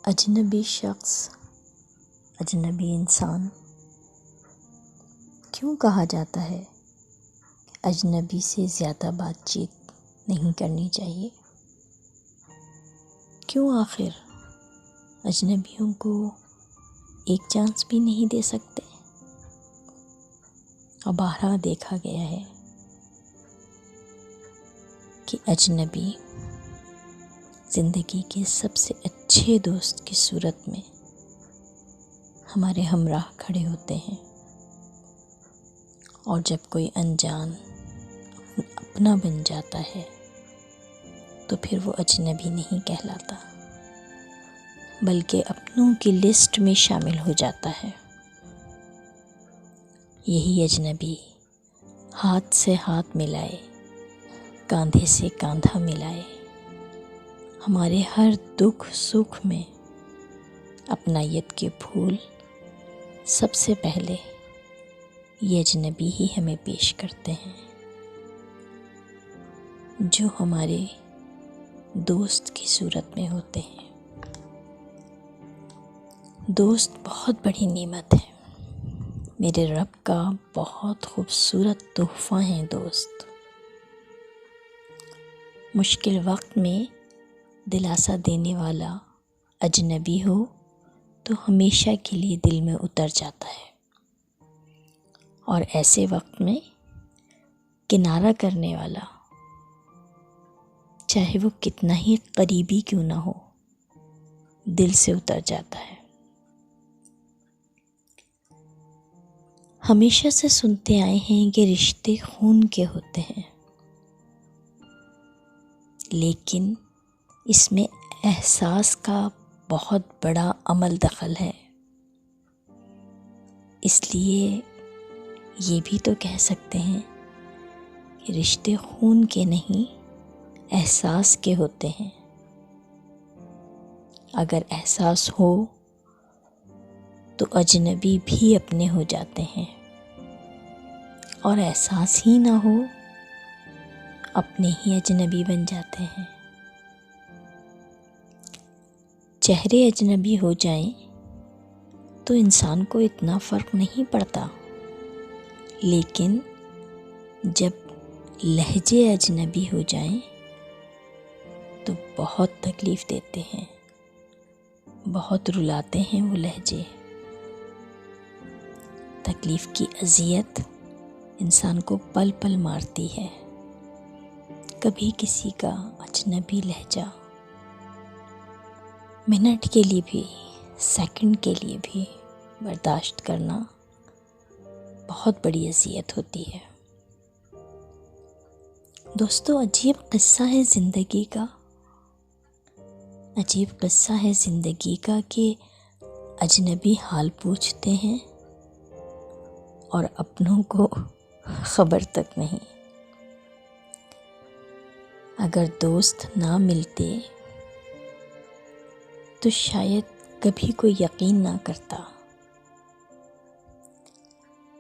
अजनबी शख्स, अजनबी इंसान क्यों कहा जाता है अजनबी से ज़्यादा बातचीत नहीं करनी चाहिए? क्यों आखिर अजनबियों को एक चांस भी नहीं दे सकते? और बारहा देखा गया है कि अजनबी ज़िंदगी के सबसे अच्छे दोस्त की सूरत में हमारे हमराह खड़े होते हैं, और जब कोई अनजान अपना बन जाता है तो फिर वो अजनबी नहीं कहलाता, बल्कि अपनों की लिस्ट में शामिल हो जाता है। यही अजनबी हाथ से हाथ मिलाए, कंधे से कंधा मिलाए, हमारे हर दुख सुख में अपनायत के फूल सबसे पहले ये अजनबी ही हमें पेश करते हैं, जो हमारे दोस्त की सूरत में होते हैं। दोस्त बहुत बड़ी नेमत है, मेरे रब का बहुत खूबसूरत तोहफ़ा है दोस्त। मुश्किल वक्त में दिलासा देने वाला अजनबी हो तो हमेशा के लिए दिल में उतर जाता है, और ऐसे वक्त में किनारा करने वाला, चाहे वो कितना ही करीबी क्यों ना हो, दिल से उतर जाता है। हमेशा से सुनते आए हैं कि रिश्ते खून के होते हैं, लेकिन इसमें एहसास का बहुत बड़ा अमल दखल है। इसलिए ये भी तो कह सकते हैं कि रिश्ते खून के नहीं, एहसास के होते हैं। अगर एहसास हो तो अजनबी भी अपने हो जाते हैं, और एहसास ही ना हो अपने ही अजनबी बन जाते हैं। चेहरे अजनबी हो जाएं तो इंसान को इतना फ़र्क नहीं पड़ता, लेकिन जब लहजे अजनबी हो जाएं तो बहुत तकलीफ़ देते हैं, बहुत रुलाते हैं वो लहजे। तकलीफ़ की अज़ियत इंसान को पल पल मारती है। कभी किसी का अजनबी लहजा मिनट के लिए भी, सेकंड के लिए भी बर्दाश्त करना बहुत बड़ी अज़ियत होती है। दोस्तों, अजीब क़िस्सा है ज़िंदगी का, अजीब क़िस्सा है ज़िंदगी का कि अजनबी हाल पूछते हैं और अपनों को ख़बर तक नहीं। अगर दोस्त ना मिलते तो शायद कभी कोई यकीन ना करता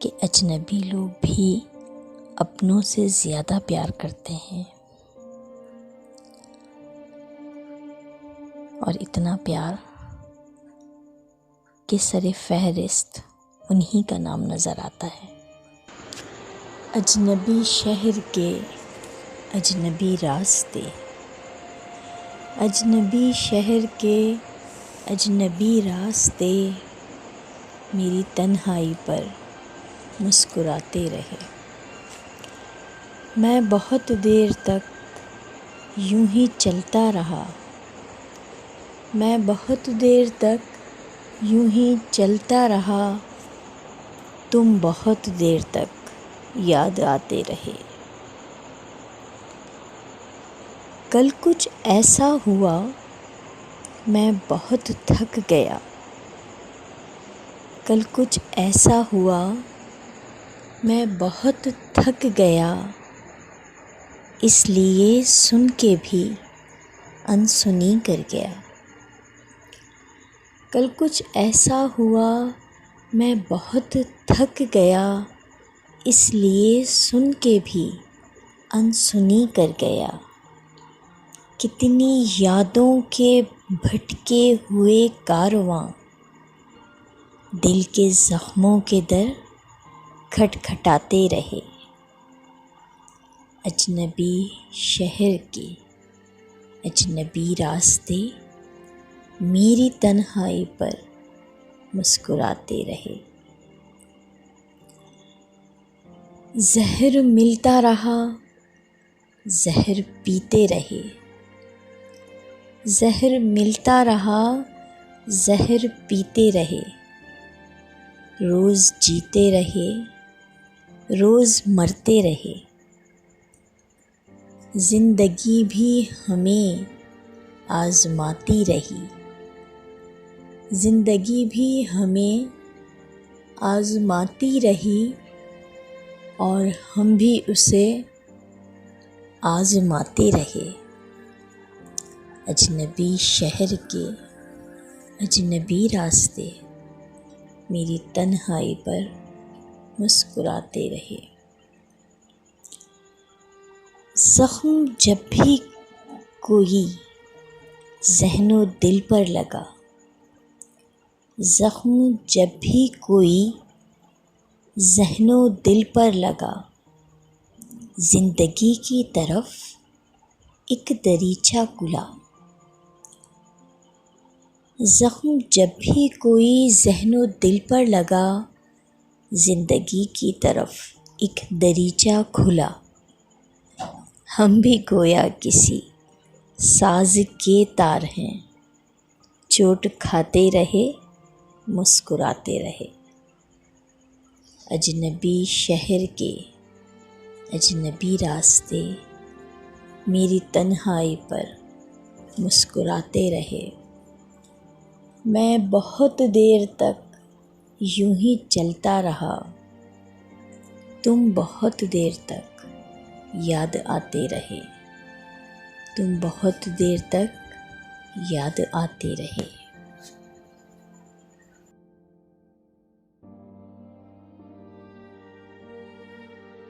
कि अजनबी लोग भी अपनों से ज़्यादा प्यार करते हैं, और इतना प्यार कि सरे फ़हरिस्त उन्हीं का नाम नज़र आता है। अजनबी शहर के अजनबी रास्ते, अजनबी शहर के अजनबी रास्ते मेरी तन्हाई पर मुस्कुराते रहे। मैं बहुत देर तक यूं ही चलता रहा, मैं बहुत देर तक यूं ही चलता रहा, तुम बहुत देर तक याद आते रहे। कल कुछ ऐसा हुआ, मैं बहुत थक गया। कल कुछ ऐसा हुआ, मैं बहुत थक गया, इसलिए सुन के भी अनसुनी कर गया। कल कुछ ऐसा हुआ, मैं बहुत थक गया, इसलिए सुन के भी अनसुनी कर गया। कितनी यादों के भटके हुए कारवां दिल के ज़ख्मों के दर खटखटाते रहे। अजनबी शहर के अजनबी रास्ते मेरी तन्हाई पर मुस्कुराते रहे। जहर मिलता रहा, जहर पीते रहे। जहर मिलता रहा, जहर पीते रहे। रोज़ जीते रहे, रोज़ मरते रहे। ज़िंदगी भी हमें आज़माती रही। ज़िंदगी भी हमें आज़माती रही और हम भी उसे आज़माते रहे। अजनबी शहर के अजनबी रास्ते मेरी तन्हाई पर मुस्कुराते रहे। ज़ख्म जब भी कोई ज़हनो दिल पर लगा, ज़ख्म जब भी कोई ज़हनो दिल पर लगा, ज़िंदगी की तरफ एक दरीचा खुला। ज़ख्म जब भी कोई ज़हनो दिल पर लगा, ज़िंदगी की तरफ एक दरीचा खुला। हम भी गोया किसी साज़ के तार हैं, चोट खाते रहे, मुस्कुराते रहे। अजनबी शहर के अजनबी रास्ते मेरी तन्हाई पर मुस्कुराते रहे। मैं बहुत देर तक यूं ही चलता रहा, तुम बहुत देर तक याद आते रहे। तुम बहुत देर तक याद आते रहे।